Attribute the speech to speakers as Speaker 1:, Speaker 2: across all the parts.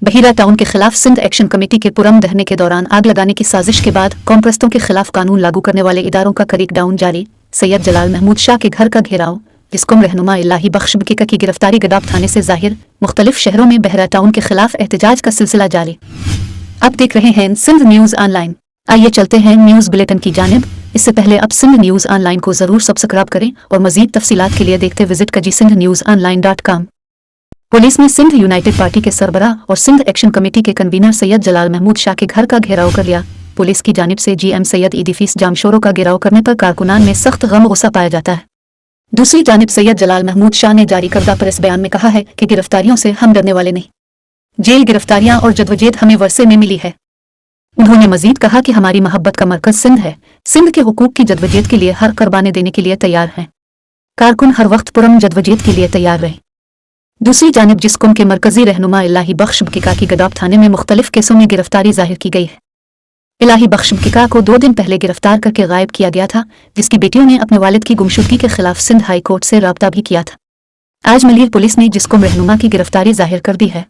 Speaker 1: बहीरा town के खिलाफ Sindh action committee के पुरम दहने के दौरान आग लगाने की साजिश के बाद कॉमप्रस्तों के खिलाफ कानून लागू करने वाले इदारों का क्रैकडाउन जारी। सैयद जलाल महमूद शाह के घर का घेराव, जिसको रहनुमा इलाही बख्श बकीका की गिरफ्तारी गडाब थाने से जाहिर। मुख्तलिफ शहरों में बहीरा टाउन के खिलाफ एहतजाज का सिलसिला जारी। अब देख रहे हैं सिंध न्यूज ऑनलाइन। आइए चलते हैं न्यूज बुलेटिन की जानिब। इससे पहले अब सिंध न्यूज ऑनलाइन को जरूर सब्सक्राइब करें और मजीद तफसीलात के लिए देखते विजिट करें sindhnewsonline.com। पुलिस ने सिंध यूनाइटेड पार्टी के सरबराह और सिंध एक्शन कमेटी के कन्वीनर सैयद जलाल महमूद शाह के घर का घेराव कर लिया। पुलिस की जानिब से GM सैयद इदीफीस जामशोरों का घेराव करने पर कारकुनान में सख्त गम गुस्सा पाया जाता है। दूसरी जानिब सैयद जलाल महमूद शाह ने जारी करदा प्रेस बयान में कहा है कि गिरफ्तारियों से हम डरने वाले नहीं, जेल गिरफ्तारियां और जदवजहद हमें वर्षे में मिली है। उन्होंने मजीद कहा कि हमारी मोहब्बत का मरकज सिंध है, सिंध के हुकूक की जदवजहद के लिए हर कुर्बानी देने के लिए तैयार हैं। कारकुन हर वक्त पुरम जदवजहद के लिए तैयार रहे। दूसरी जानिब जिसकुम के मरकजी रहनुमा इलाही बख्श बकीका की गडाब थाने में मुख्तलिफ केसों में गिरफ्तारी जाहिर की गई है। इलाही बख्श बकीका को 2 दिन पहले गिरफ्तार करके गायब किया गया था, जिसकी बेटियों ने अपने वालिद की गुमशुदगी के खिलाफ सिंध हाई कोर्ट से राब्ता भी किया था। आज मलिर पुलिस ने जिसकुम रहनुमा की गिरफ्तारी जाहिर कर दी है।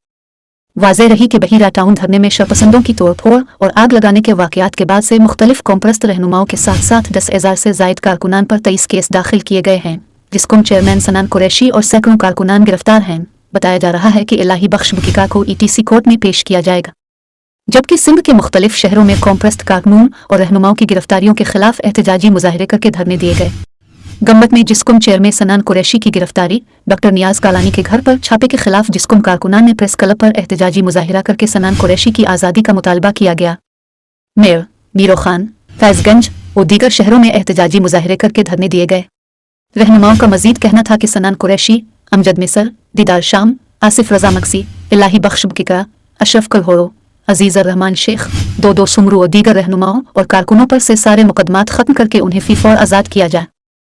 Speaker 1: वाज़ेह रही कि बहीरा टाउन धरने में शरपसंदों की तोड़फोड़ और आग लगाने के वाकयात के बाद से मुख्तलिफ कॉमप्रस्त रहनुमाओं के साथ साथ 10,000 से जायद कारकुनान पर 23 केस दाखिल किए गए हैं। जिसकुम चेयरमैन सनान कुरैशी और सैकड़ों कारकुनान गिरफ्तार हैं। बताया जा रहा है कि इलाही बख्श बकीका को ETC कोर्ट में पेश किया जाएगा, जबकि सिंध के मुख्तलिफ शहरों में कॉमप्रस्त कारकुन और रहनुमाओं की गिरफ्तारियों के खिलाफ एहतजाजी मुजाहरे करके धरने दिए गए। गम्बत में जिसकुम चेयरमैन सनान कुरैशी की गिरफ्तारी, डॉक्टर नियाज कालानी के घर पर छापे के खिलाफ जिसकुम कारकुनान ने प्रेस क्लब पर एहतजाजी मुजाहिरा करके सनान कुरैशी की आज़ादी का मुतालबा किया गया। मेयर मीरो खान, फैजगंज और दीगर शहरों में एहतजाजी मुजाहिरे करके धरने दिए गए। रहनुमाओं का मजीद कहना था कि सनान कुरैशी, अमजद मिसर, दीदार शाम, आसिफ रजा मक्सी, इलाही बख्श बकीका, अशरफ कलहोरो, अजीज रहमान शेख, दो सुमरू और दीगर रहनुमाओं और कारकुनों पर से सारे मुकदमात खत्म करके उन्हें फी फौर आज़ाद किया जाए।